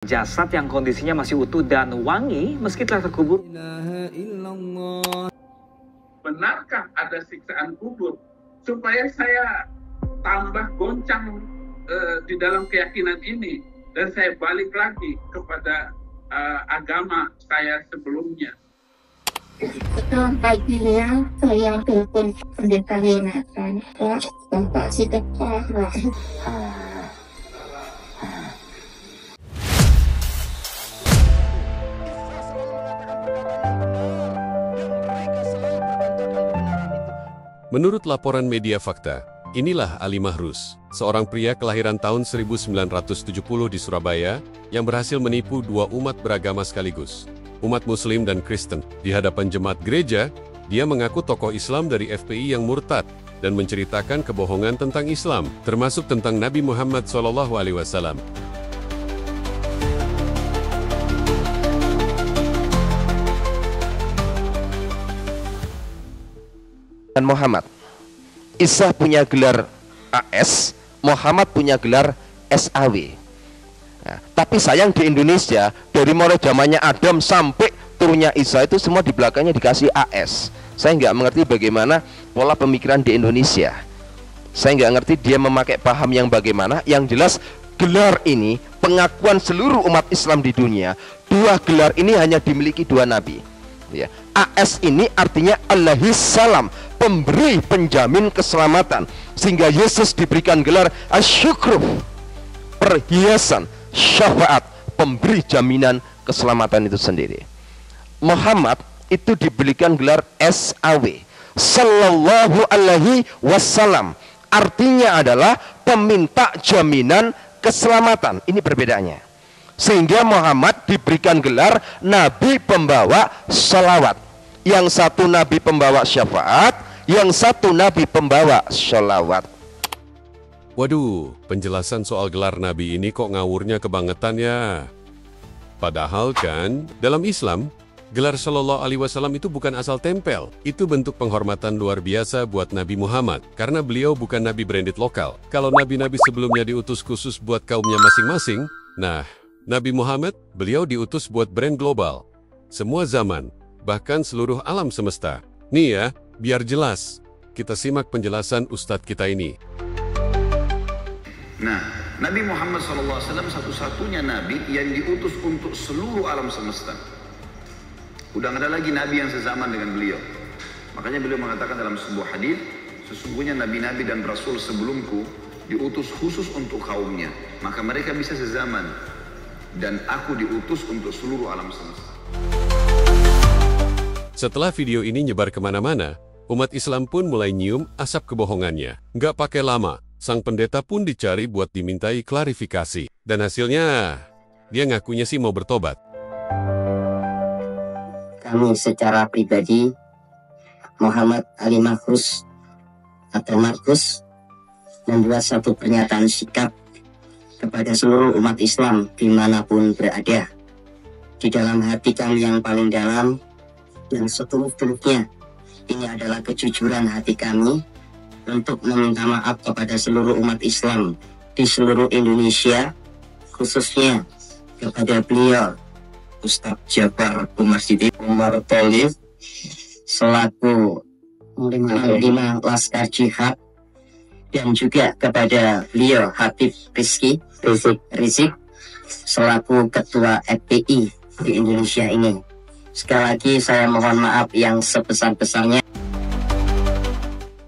Jasad yang kondisinya masih utuh dan wangi meski telah terkubur. Benarkah ada siksaan kubur? Supaya saya tambah goncang di dalam keyakinan ini dan saya balik lagi kepada agama saya sebelumnya. Selamat pagi ya, saya telepon pendeta Yonatan, Bapak Sidekah. Menurut laporan media fakta, inilah Ali Mahrus, seorang pria kelahiran tahun 1970 di Surabaya yang berhasil menipu dua umat beragama sekaligus, umat Muslim dan Kristen. Di hadapan jemaat gereja, dia mengaku tokoh Islam dari FPI yang murtad dan menceritakan kebohongan tentang Islam, termasuk tentang Nabi Muhammad SAW. Dan Muhammad, Isa punya gelar AS, Muhammad punya gelar SAW. Nah, tapi sayang di Indonesia, dari mulai zamannya Adam sampai turunnya Isa itu semua di belakangnya dikasih AS. Saya nggak mengerti bagaimana pola pemikiran di Indonesia. Saya nggak ngerti dia memakai paham yang bagaimana. Yang jelas gelar ini pengakuan seluruh umat Islam di dunia. Dua gelar ini hanya dimiliki dua nabi. Ya. AS ini artinya Allahis Salam, pemberi penjamin keselamatan, sehingga Yesus diberikan gelar asyukru, perhiasan syafaat, pemberi jaminan keselamatan itu sendiri. Muhammad itu diberikan gelar SAW, Sallallahu Alaihi Wasallam, artinya adalah peminta jaminan keselamatan. Ini perbedaannya. Sehingga Muhammad diberikan gelar Nabi pembawa salawat. Yang satu Nabi pembawa syafaat, yang satu Nabi pembawa salawat. Waduh, penjelasan soal gelar Nabi ini kok ngawurnya kebangetan ya. Padahal kan, dalam Islam, gelar Shallallahu Alaihi Wasallam itu bukan asal tempel. Itu bentuk penghormatan luar biasa buat Nabi Muhammad. Karena beliau bukan Nabi branded lokal. Kalau Nabi-Nabi sebelumnya diutus khusus buat kaumnya masing-masing, nah, Nabi Muhammad, beliau diutus buat brand global. Semua zaman, bahkan seluruh alam semesta. Nih ya, biar jelas, kita simak penjelasan Ustadz kita ini. Nah, Nabi Muhammad SAW satu-satunya Nabi yang diutus untuk seluruh alam semesta. Udah nggak ada lagi Nabi yang sezaman dengan beliau. Makanya beliau mengatakan dalam sebuah hadis, sesungguhnya Nabi-Nabi dan Rasul sebelumku diutus khusus untuk kaumnya. Maka mereka bisa sezaman. Dan aku diutus untuk seluruh alam semesta. Setelah video ini nyebar kemana-mana, umat Islam pun mulai nyium asap kebohongannya. Nggak pakai lama, sang pendeta pun dicari buat dimintai klarifikasi. Dan hasilnya, dia ngakunya sih mau bertobat. Kami secara pribadi, Muhammad Ali Mahrus atau Markus, membuat satu pernyataan sikap kepada seluruh umat Islam dimanapun berada. Di dalam hati kami yang paling dalam dan seteluk-teluknya, ini adalah kejujuran hati kami untuk meminta maaf kepada seluruh umat Islam di seluruh Indonesia, khususnya kepada beliau Ustadz Jabar Umar Siddiq Umar Tholib selaku Panglima Laskar Jihad, dan juga kepada beliau Habib Rizik selaku Ketua FPI di Indonesia ini. Sekali lagi saya mohon maaf yang sebesar-besarnya.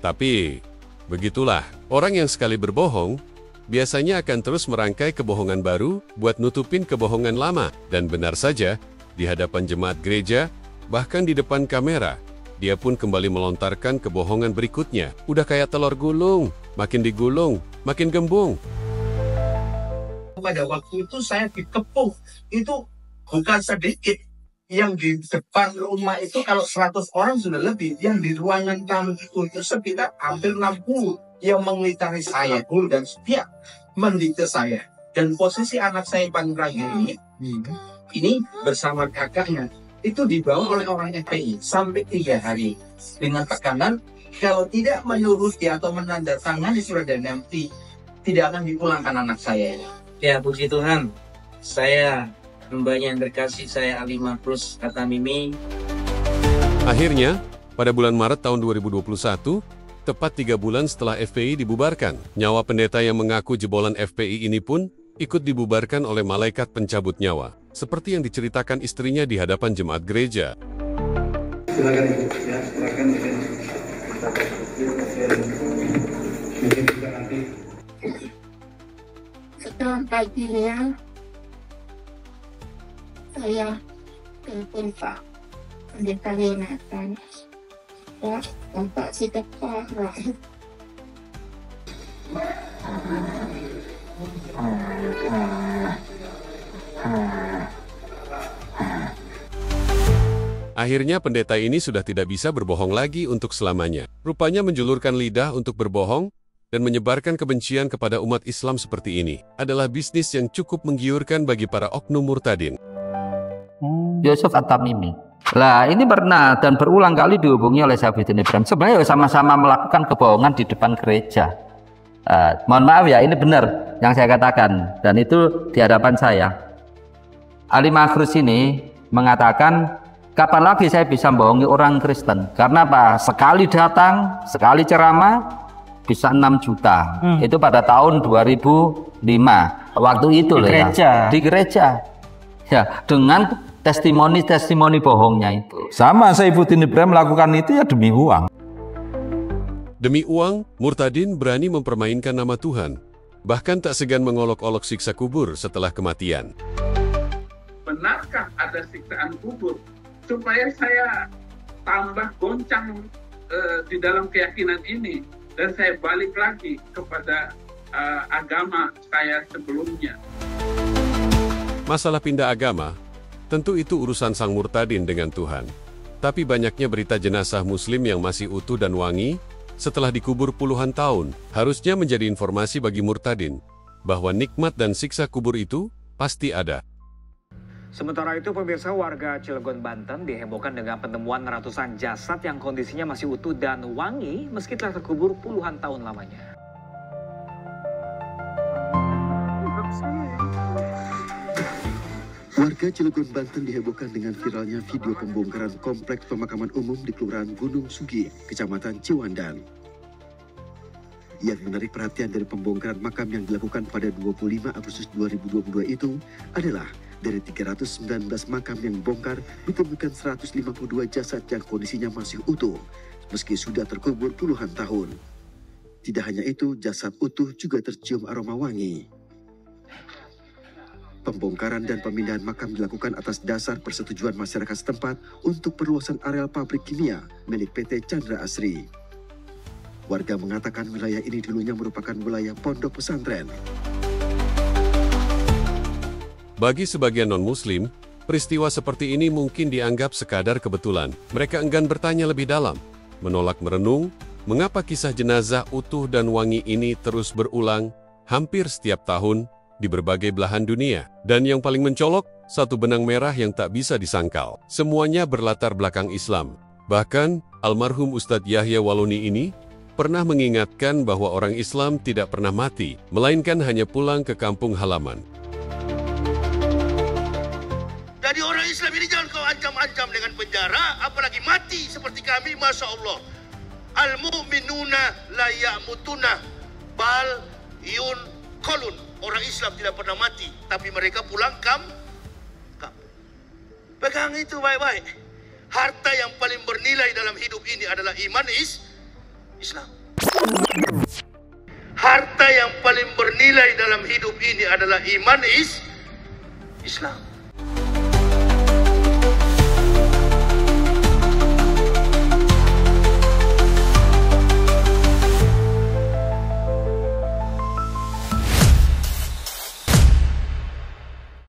Tapi, begitulah, orang yang sekali berbohong, biasanya akan terus merangkai kebohongan baru buat nutupin kebohongan lama. Dan benar saja, di hadapan jemaat gereja, bahkan di depan kamera, dia pun kembali melontarkan kebohongan berikutnya. Udah kayak telur gulung, makin digulung, makin gembung. Pada waktu itu saya dikepung, itu bukan sedikit. Yang di depan rumah itu kalau 100 orang sudah lebih, yang di ruangan kami itu sekitar hampir 60 yang mengitari saya dan setiap mendikte saya. Dan posisi anak saya yang paling terakhir ini bersama kakaknya itu dibawa oleh orang FPI sampai 3 hari dengan tekanan kalau tidak menuruti atau menandatangani surat dan nanti tidak akan dipulangkan anak saya. Ya puji Tuhan, Saya hambanya yang terkasih, saya Ali Makrus, kata Mimi. Akhirnya, pada bulan Maret tahun 2021, tepat 3 bulan setelah FPI dibubarkan, nyawa pendeta yang mengaku jebolan FPI ini pun ikut dibubarkan oleh malaikat pencabut nyawa, seperti yang diceritakan istrinya di hadapan jemaat gereja. Silakan Ibu, ya, silakan mungkin juga nanti. Setelah paginya, saya telepon Pak Pendeta Yonatan. Ya, Bapak sudah parah. Akhirnya pendeta ini sudah tidak bisa berbohong lagi untuk selamanya. Rupanya menjulurkan lidah untuk berbohong dan menyebarkan kebencian kepada umat Islam seperti ini adalah bisnis yang cukup menggiurkan bagi para oknum murtadin. Yusuf At-Tamimi. Lah ini pernah dan berulang kali dihubungi oleh Saifuddin Ibrahim. Sebenarnya sama-sama melakukan kebohongan di depan gereja. Mohon maaf ya, ini benar yang saya katakan dan itu di hadapan saya. Ali Makrus ini mengatakan, kapan lagi saya bisa membohongi orang Kristen? Karena apa? Sekali datang, sekali ceramah bisa 6 juta. Itu pada tahun 2005. Waktu itu loh ya. Di gereja. Ya, dengan testimoni bohongnya itu. Sama Saifuddin Ibrahim melakukan itu ya demi uang. Demi uang, murtadin berani mempermainkan nama Tuhan. Bahkan tak segan mengolok-olok siksa kubur setelah kematian. Benarkah ada siksaan kubur? Supaya saya tambah goncang di dalam keyakinan ini. Dan saya balik lagi kepada agama saya sebelumnya. Masalah pindah agama, tentu itu urusan sang murtadin dengan Tuhan. Tapi banyaknya berita jenazah muslim yang masih utuh dan wangi, setelah dikubur puluhan tahun, harusnya menjadi informasi bagi murtadin, bahwa nikmat dan siksa kubur itu pasti ada. Sementara itu, pemirsa, warga Cilegon, Banten dihebohkan dengan penemuan ratusan jasad yang kondisinya masih utuh dan wangi meski telah terkubur puluhan tahun lamanya. Warga Cilegon, Banten dihebohkan dengan viralnya video pembongkaran kompleks pemakaman umum di Kelurahan Gunung Sugi, Kecamatan Ciwandan. Yang menarik perhatian dari pembongkaran makam yang dilakukan pada 25 Agustus 2022 itu adalah dari 319 makam yang dibongkar, ditemukan 152 jasad yang kondisinya masih utuh, meski sudah terkubur puluhan tahun. Tidak hanya itu, jasad utuh juga tercium aroma wangi. Pembongkaran dan pemindahan makam dilakukan atas dasar persetujuan masyarakat setempat untuk perluasan areal pabrik kimia milik PT Chandra Asri. Warga mengatakan wilayah ini dulunya merupakan wilayah pondok pesantren. Bagi sebagian non-muslim, peristiwa seperti ini mungkin dianggap sekadar kebetulan. Mereka enggan bertanya lebih dalam, menolak merenung, mengapa kisah jenazah utuh dan wangi ini terus berulang hampir setiap tahun di berbagai belahan dunia. Dan yang paling mencolok, satu benang merah yang tak bisa disangkal. Semuanya berlatar belakang Islam. Bahkan, almarhum Ustadz Yahya Waluni ini pernah mengingatkan bahwa orang Islam tidak pernah mati, melainkan hanya pulang ke kampung halaman. Jadi orang Islam ini jangan kau ancam-ancam dengan penjara, apalagi mati seperti kami, Masya Allah. Al-mu'minuna la ya'mutuna bal yun kolun. Orang Islam tidak pernah mati, tapi mereka pulang kampung. Pegang itu baik-baik. Harta yang paling bernilai dalam hidup ini adalah iman Islam. Harta yang paling bernilai dalam hidup ini adalah iman Islam.